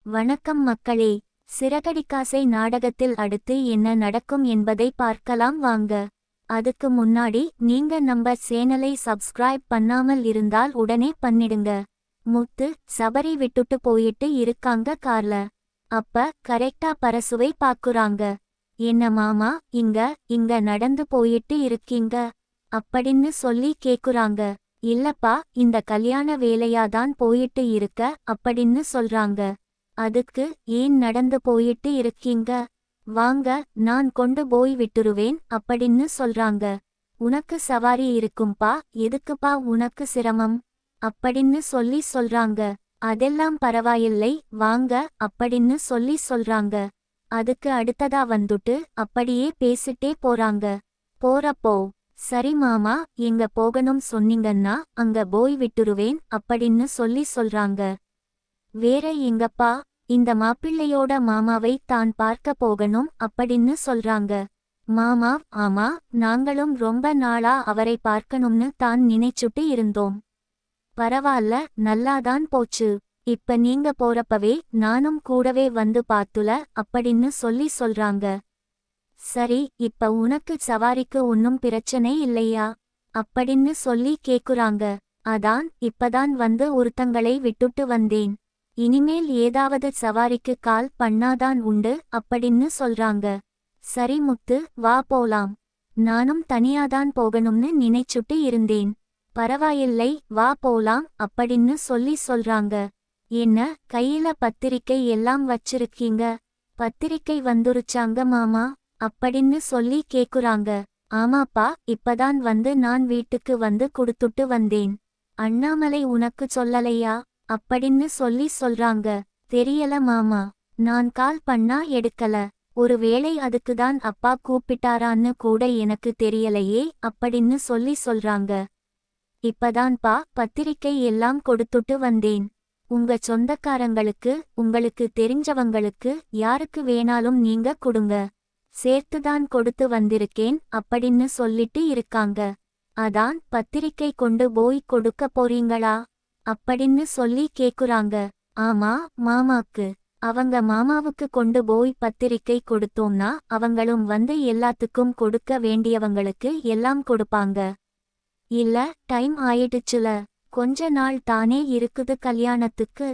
வணக்கம் மக்களே. சிறகடிக்காசை நாடகத்தில் அடுத்து என்ன நடக்கும் என்பதை பார்க்கலாம் வாங்க. அதுக்கு முன்னாடி நீங்க நம்ம சேனலை சப்ஸ்கிரைப் பண்ணாமல் இருந்தால் உடனே பண்ணிடுங்க. முத்து சபரி விட்டுட்டு போயிட்டு இருக்காங்க கார்ல. அப்ப கரெக்டா பரசுவை பாக்குறாங்க. என்ன மாமா இங்க நடந்து போயிட்டு இருக்கீங்க அப்படின்னு சொல்லி கேக்குறாங்க. இல்லப்பா, இந்த கல்யாண வேலையாதான் போயிட்டு இருக்க அப்படின்னு சொல்றாங்க. அதுக்கு ஏன் நடந்து போயிட்டு இருக்கீங்க? வாங்க, நான் கொண்டு போய் விட்டுருவேன் அப்படின்னு சொல்றாங்க. உனக்கு சவாரி இருக்கும்பா, எதுக்குப்பா உனக்கு சிரமம் அப்படின்னு சொல்றாங்க. அதெல்லாம் பரவாயில்லை வாங்க அப்படின்னு சொல்றாங்க. அதுக்கு அடுத்ததா வந்துட்டு அப்படியே பேசிட்டே போறாங்க. போறப்போ, சரி மாமா, எங்க போகணும் சொன்னீங்கன்னா அங்க போய் விட்டுருவேன் அப்படின்னு சொல்றாங்க. வேற எங்கப்பா? இந்த மாப்பிள்ளையோட மாமாவை தான் பார்க்க போகணும் அப்படின்னு சொல்றாங்க. மாமா, ஆமா, நாங்களும் ரொம்ப நாளா அவரை பார்க்கணும்னு தான் நினைச்சுட்டு இருந்தோம். பரவால்ல, நல்லாதான் போச்சு. இப்ப நீங்க போறப்பவே நானும் கூடவே வந்து பார்த்துல அப்படின்னு சொல்றாங்க. சரி, இப்ப உனக்கு சவாரிக்கு ஒன்னும் பிரச்சனை இல்லையா அப்படின்னு கேக்குறாங்க. அதான் இப்பதான் வந்து ஒருத்தங்களை விட்டுட்டு வந்தேன். இனிமேல் ஏதாவது சவாரிக்கு கால் பண்ணாதான் உண்டு அப்படின்னு சொல்றாங்க. சரி முத்து, வா போலாம். நானும் தனியாதான் போகணும்னு நினைச்சுட்டு இருந்தேன். பரவாயில்லை, வா போலாம் அப்படின்னு சொல்றாங்க. என்ன, கையில பத்திரிக்கை எல்லாம் வச்சிருக்கீங்க? பத்திரிக்கை வந்துருச்சாங்க மாமா அப்படின்னு கேக்குறாங்க. ஆமாப்பா, இப்பதான் வந்து நான் வீட்டுக்கு வந்து கொடுத்துட்டு வந்தேன். அண்ணாமலை உனக்கு சொல்லலையா அப்படின்னு சொல்றாங்க. தெரியல மாமா, நான் கால் பண்ணா எடுக்கல. ஒருவேளை அதுக்குதான் அப்பா கூப்பிட்டாரான்னு கூட எனக்கு தெரியலையே அப்படின்னு சொல்றாங்க. இப்பதான்பா பத்திரிக்கை எல்லாம் கொடுத்துட்டு வந்தேன். உங்க சொந்தக்காரங்களுக்கு, உங்களுக்கு தெரிஞ்சவங்களுக்கு, யாருக்கு வேணாலும் நீங்க கொடுங்க. சேர்த்துதான் கொடுத்து வந்திருக்கேன் அப்படின்னு சொல்லிட்டு இருக்காங்க. அதான் பத்திரிக்கை கொண்டு போய் கொடுக்க போறீங்களா அப்படின்னு கேக்குறாங்க. ஆமா, மாமாக்கு. அவங்க மாமாவுக்கு கொண்டு போய் பத்திரிக்கை கொடுத்தோம்னா அவங்களும் வந்து எல்லாத்துக்கும் கொடுக்க வேண்டியவங்களுக்கு எல்லாம் கொடுப்பாங்க. இல்ல, டைம் ஆயிடுச்சுல, கொஞ்ச நாள் தானே இருக்குது கல்யாணத்துக்கு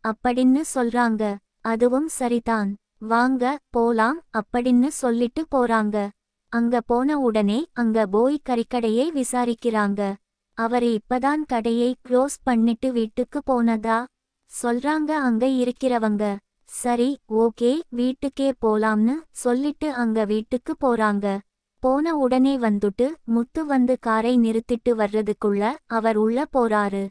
அப்படின்னு சொல்றாங்க. அதுவும் சரிதான், வாங்க போலாம் அப்படின்னு சொல்லிட்டு போறாங்க. அங்க போன உடனே அங்க போய் கறிக்கடையை விசாரிக்கிறாங்க. அவரு இப்பதான் கடையை க்ளோஸ் பண்ணிட்டு வீட்டுக்கு போனதா சொல்றாங்க அங்க இருக்கிறவங்க. சரி, ஓகே, வீட்டுக்கே போலாம்னு சொல்லிட்டு அங்க வீட்டுக்கு போறாங்க. போன உடனே வந்துட்டு முத்து வந்து காரை நிறுத்திட்டு வர்றதுக்குள்ள அவர் உள்ள போறாரு.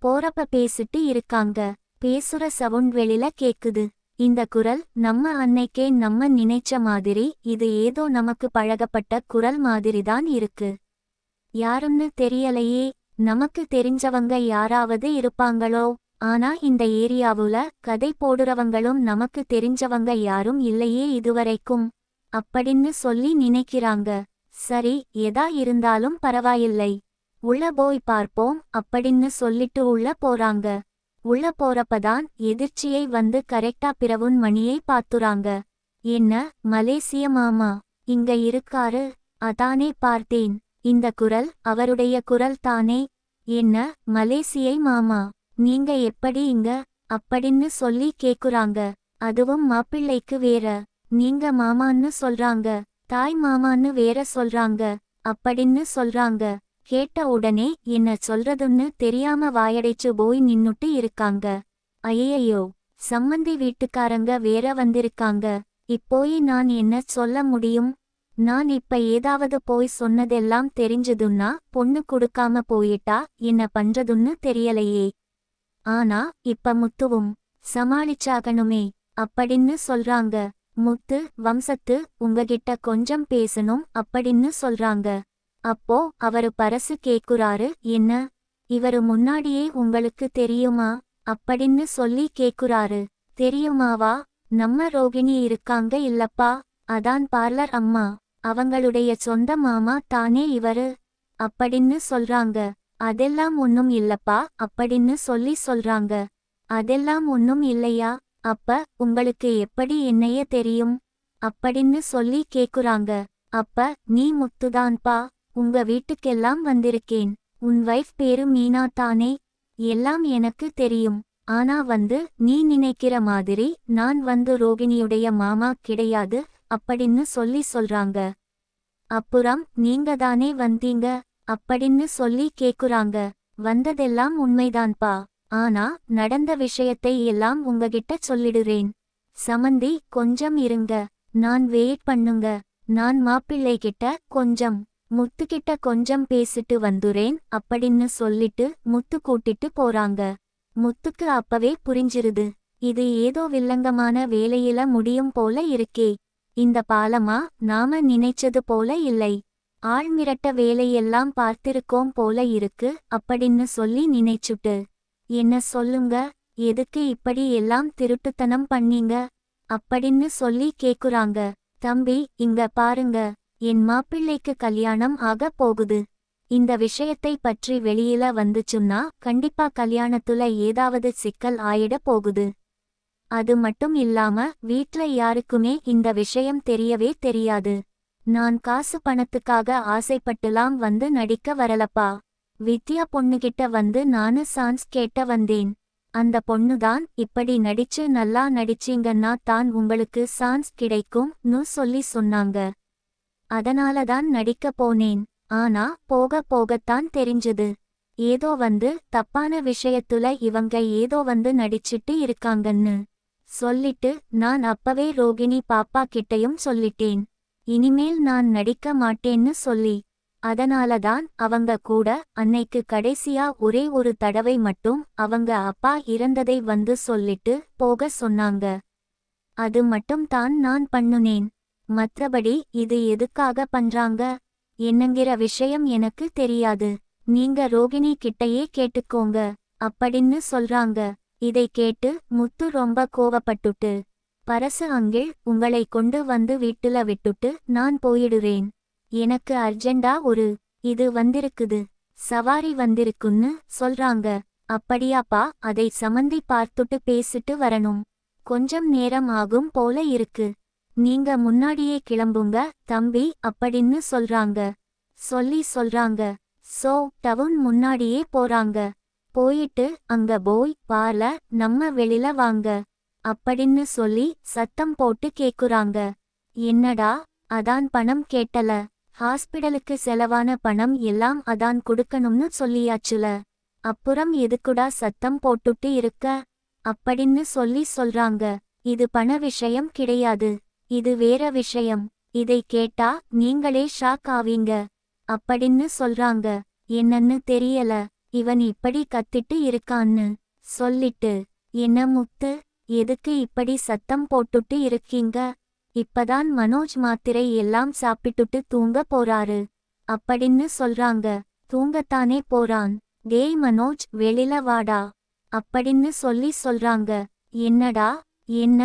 போறப்ப பேசிட்டு இருக்காங்க. பேசுற சவுண்ட் வெளில கேக்குது. இந்த குரல் நம்ம அன்னைக்கே நம்ம நினைச்ச மாதிரி, இது ஏதோ நமக்கு பழகப்பட்ட குரல் மாதிரிதான் இருக்கு. யாருன்னு தெரியலையே. நமக்கு தெரிஞ்சவங்க யாராவது இருப்பாங்களோ? ஆனா இந்த ஏரியாவுல கதை போடுறவங்களும் நமக்கு தெரிஞ்சவங்க யாரும் இல்லையே இதுவரைக்கும் அப்படின்னு நினைக்கிறாங்க. சரி, எதா இருந்தாலும் பரவாயில்லை, உள்ள போய் பார்ப்போம் அப்படின்னு சொல்லிட்டு உள்ள போறாங்க. உள்ள போறப்பதான் எதிர்ச்சியை வந்து கரெக்டா பிரவுன் மணியை பாத்துறாங்க. என்ன, மலேசிய மாமா இங்க இருக்காரு? அதானே பார்த்தேன். இந்த குரல் அவருடைய குரல் தானே? என்ன, மலேசியை மாமா, நீங்க எப்படி இங்க அப்படின்னு கேக்குறாங்க. அதுவும் மாப்பிள்ளைக்கு வேற நீங்க மாமான்னு சொல்றாங்க, தாய் மாமான்னு வேற சொல்றாங்க அப்படின்னு சொல்றாங்க. கேட்ட உடனே என்ன சொல்றதுன்னு தெரியாம வாயடைச்சு போய் நின்னுட்டு இருக்காங்க. ஐயையோ, சம்மந்தி வீட்டுக்காரங்க வேற வந்திருக்காங்க. இப்போய் நான் என்ன சொல்ல முடியும்? நான் இப்ப ஏதாவது போய் சொன்னதெல்லாம் தெரிஞ்சதுன்னா பொண்ணு கொடுக்காம போயிட்டா என்ன பண்றதுன்னு தெரியலையே. ஆனா இப்ப முத்துவும் சமாளிச்சாகணுமே அப்படின்னு சொல்றாங்க. முத்து, வம்சத்து, உங்ககிட்ட கொஞ்சம் பேசணும் அப்படின்னு சொல்றாங்க. அப்போ அவரு பரசு கேக்குறாரு. என்ன, இவரு முன்னாடியே உங்களுக்கு தெரியுமா அப்படின்னு கேக்குறாரு. தெரியுமாவா? நம்ம ரோகிணி இருக்காங்க இல்லப்பா, அதான் பார்லர் அம்மா, அவங்களுடைய சொந்த மாமா தானே இவரு அப்படின்னு சொல்றாங்க. அதெல்லாம் ஒன்னும் இல்லப்பா அப்படின்னு சொல்றாங்க. அதெல்லாம் ஒன்னும் இல்லையா? அப்ப உங்களுக்கு எப்படி என்னைய தெரியும் அப்படின்னு சொல்லி கேக்குறாங்க. அப்ப நீ முத்துதான்பா, உங்க வீட்டுக்கெல்லாம் வந்திருக்கேன். உன் வைஃப் பேரு மீனா தானே? எல்லாம் எனக்கு தெரியும். ஆனா நீ நினைக்கிற மாதிரி நான் ரோகிணியுடைய மாமா கிடையாது அப்படின்னு சொல்றாங்க. அப்புறம் நீங்க தானே வந்தீங்க அப்படின்னு சொல்லி கேக்குறாங்க. வந்ததெல்லாம் உண்மைதான்பா. ஆனா நடந்த விஷயத்தை எல்லாம் உங்ககிட்ட சொல்லிடுறேன். சமந்தி கொஞ்சம் இருங்க, நான் வெயிட் பண்ணுங்க. நான் மாப்பிள்ளைகிட்ட கொஞ்சம், முத்துக்கிட்ட கொஞ்சம் பேசிட்டு வந்துறேன் அப்படின்னு சொல்லிட்டு முத்து கூட்டிட்டு போறாங்க. முத்துக்கு அப்பவே புரிஞ்சிருது, இது ஏதோ வில்லங்கமான வேலையில முடியும் போல இருக்கே. இந்த பாலமா நாம நினைச்சது போல இல்லை. ஆள் மிரட்ட வேலையெல்லாம் பார்த்திருக்கோம் போல இருக்கு அப்படின்னு சொல்லி நினைச்சுட்டு, என்ன சொல்லுங்க, எதுக்கு இப்படி எல்லாம் திருட்டுத்தனம் பண்ணீங்க அப்படின்னு சொல்லி கேக்குறாங்க. தம்பி இங்க பாருங்க, என் மாப்பிள்ளைக்கு கல்யாணம் ஆக போகுது. இந்த விஷயத்தை பற்றி வெளியில வந்துச்சுன்னா கண்டிப்பா கல்யாணத்துல ஏதாவது சிக்கல் ஆயிட போகுது. அது மட்டும் இல்லாம வீட்ல யாருக்குமே இந்த விஷயம் தெரியவே தெரியாது. நான் காசு பணத்துக்காக ஆசைப்பட்டுலாம் நடிக்க வரலப்பா. வித்யா பொண்ணுகிட்ட நானு சான்ஸ் கேட்ட வந்தேன். அந்த பொண்ணுதான் இப்படி நடிச்சு நல்லா நடிச்சீங்கன்னா தான் உங்களுக்கு சான்ஸ் கிடைக்கும்னு சொல்லி சொன்னாங்க. அதனாலதான் நடிக்க போனேன். ஆனா போக போகத்தான் தெரிஞ்சது, ஏதோ தப்பான விஷயத்துல இவங்க ஏதோ நடிச்சிட்டு இருக்காங்கன்னு சொல்லிட்டு நான் அப்பவே ரோகிணி பாப்பா கிட்டையும் சொல்லிட்டேன், இனிமேல் நான் நடிக்க மாட்டேன்னு சொல்லி. அதனாலதான் அவங்க கூட அன்னைக்கு கடைசியா ஒரே ஒரு தடவை மட்டும் அவங்க அப்பா இறந்ததை சொல்லிட்டு போக சொன்னாங்க. அது மட்டும் தான் நான் பண்ணுனேன். மற்றபடி இது எதுக்காக பண்றாங்க என்னங்கிற விஷயம் எனக்கு தெரியாது. நீங்க ரோகிணி கிட்டையே கேட்டுக்கோங்க அப்படின்னு சொல்றாங்க. இதை கேட்டு முத்து ரொம்ப கோவப்பட்டுட்டு, பரசு அங்கிள், உங்களை கொண்டு வீட்டுல விட்டுட்டு நான் போயிடுறேன். எனக்கு அர்ஜெண்டா ஒரு இது வந்திருக்குது, சவாரி வந்திருக்குன்னு சொல்றாங்க. அப்படியாப்பா, அதை சமந்தி பார்த்துட்டு பேசிட்டு வரணும். கொஞ்சம் நேரம் ஆகும் போல இருக்கு. நீங்க முன்னாடியே கிளம்புங்க தம்பி அப்படின்னு சொல்றாங்க. சொல்றாங்க. சோ டவுன் முன்னாடியே போறாங்க. போயிட்டு அங்க போய் பால நம்ம வெளில வாங்க அப்படின்னு சொல்லி சத்தம் போட்டு கேக்குறாங்க. என்னடா, அதான் பணம் கேட்டல, ஹாஸ்பிடலுக்கு செலவான பணம் எல்லாம் அதான் குடுக்கணும்னு சொல்லியாச்சுல, அப்புறம் எதுக்குடா சத்தம் போட்டுட்டு இருக்க அப்படின்னு சொல்றாங்க. இது பண விஷயம் கிடையாது, இது வேற விஷயம். இதை கேட்டா நீங்களே ஷாக் ஆவீங்க அப்படின்னு சொல்றாங்க. என்னன்னு தெரியல, இவன் இப்படி கத்திட்டு இருக்கான்னு சொல்லிட்டு, என்ன முத்து, எதுக்கு இப்படி சத்தம் போட்டுட்டு இருக்கீங்க? இப்பதான் மனோஜ் மாத்திரை எல்லாம் சாப்பிட்டுட்டு தூங்க போறாரு அப்படின்னு சொல்றாங்க. தூங்கத்தானே போறான். டேய் மனோஜ், வெளில வாடா அப்படின்னு சொல்றாங்க. என்னடா, என்ன,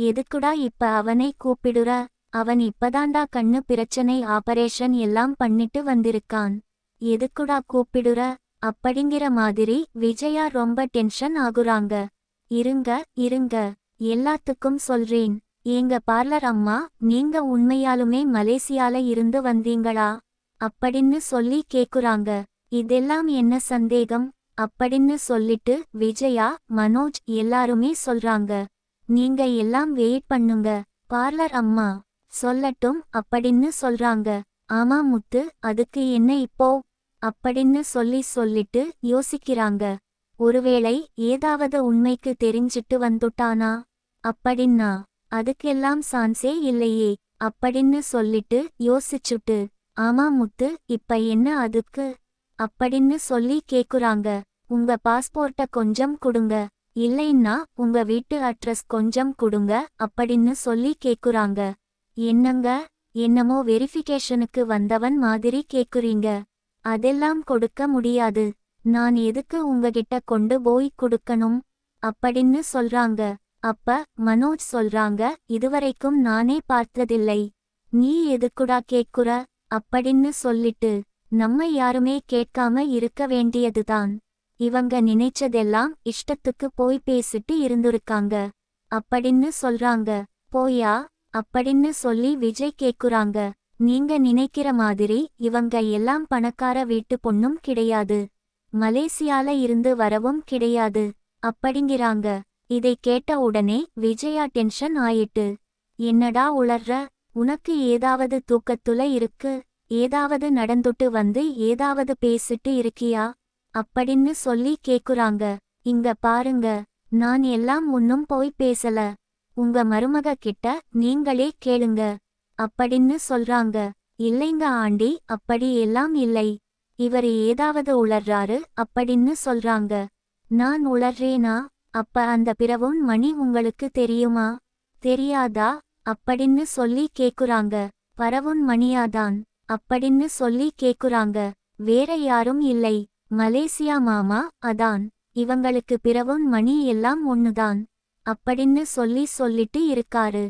எதுக்குடா இப்ப அவனை கூப்பிடுற? அவன் இப்பதாண்டா கண்ணு பிரச்சனை ஆபரேஷன் எல்லாம் பண்ணிட்டு வந்திருக்கான். எதுக்குடா கூப்பிடுற அப்படிங்கிற மாதிரி விஜயா ரொம்ப டென்ஷன் ஆகுறாங்க. இருங்க, எல்லாத்துக்கும் சொல்றேன். ஏங்க பார்லர் அம்மா, நீங்க உண்மையாலுமே மலேசியால இருந்து வந்தீங்களா அப்படின்னு சொல்லி கேக்குறாங்க. இதெல்லாம் என்ன சந்தேகம் அப்படின்னு சொல்லிட்டு விஜயா, மனோஜ் எல்லாருமே சொல்றாங்க. நீங்க எல்லாம் வெயிட் பண்ணுங்க, பார்லர் அம்மா சொல்லட்டும் அப்படின்னு சொல்றாங்க. ஆமா முத்து, அதுக்கு என்ன இப்போ அப்படின்னு சொல்லிட்டு யோசிக்கிறாங்க. ஒருவேளை ஏதாவது உண்மைக்கு தெரிஞ்சிட்டு வந்துட்டானா அப்படின்னா அதுக்கெல்லாம் சான்ஸே இல்லையே அப்படின்னு சொல்லிட்டு யோசிச்சுட்டு, ஆமா முத்து, இப்ப என்ன அதுக்கு அப்படின்னு சொல்லி கேக்குறாங்க. உங்க பாஸ்போர்ட்ட கொஞ்சம் குடுங்க, இல்லைன்னா உங்க வீட்டு அட்ரஸ் கொஞ்சம் குடுங்க அப்படின்னு சொல்லி கேக்குறாங்க. என்னங்க, என்னமோ வெரிஃபிகேஷனுக்கு வந்தவன் மாதிரி கேக்குறீங்க. அதெல்லாம் கொடுக்க முடியாது. நான் எதுக்கு உங்ககிட்ட கொண்டு போய் கொடுக்கணும் அப்படின்னு சொல்றாங்க. அப்ப மனோஜ் சொல்றாங்க, இதுவரைக்கும் நானே பார்த்ததில்லை, நீ எதுக்குடா கேக்குற அப்படின்னு சொல்லிட்டு, நம்ம யாருமே கேட்காம இருக்க வேண்டியதுதான். இவங்க நினைச்சதெல்லாம் இஷ்டத்துக்கு போய் பேசிட்டு இருந்திருக்காங்க. அப்படின்னு சொல்றாங்க. போயா அப்படின்னு சொல்லி விஜய் கேக்குறாங்க. நீங்க நினைக்கிற மாதிரி இவங்க எல்லாம் பணக்கார வீட்டு பொண்ணும் கிடையாது. மலேசியால இருந்து வரவும் கிடையாது அப்படிங்கிறாங்க. இதை கேட்ட உடனே விஜயா டென்ஷன் ஆயிட்டு. என்னடா உளர்ற, உனக்கு ஏதாவது தூக்கத்துல இருக்கு, ஏதாவது நடந்துட்டு வந்து ஏதாவது பேசிட்டு இருக்கியா அப்படின்னு சொல்லி கேக்குறாங்க. இங்க பாருங்க, நான் எல்லாம் ஒன்னும் போய் பேசல, உங்க மருமக கிட்ட நீங்களே கேளுங்க அப்படின்னு சொல்றாங்க. இல்லைங்க ஆண்டி, அப்படி எல்லாம் இல்லை, இவர் ஏதாவது உளர்றாரு அப்படின்னு சொல்றாங்க. நான் உளர்றேனா? அப்ப அந்த பிரவுன் மணி உங்களுக்கு தெரியுமா? தெரியாதா அப்படின்னு சொல்லி கேக்குறாங்க. பரவுன் மணியாதான் அப்படின்னு சொல்லி கேக்குறாங்க. வேற யாரும் இல்லை, மலேசியா மாமா அதான். இவங்களுக்கு பிரவுன் மணி எல்லாம் ஒண்ணுதான் அப்படின்னு சொல்லிட்டு இருக்காரு.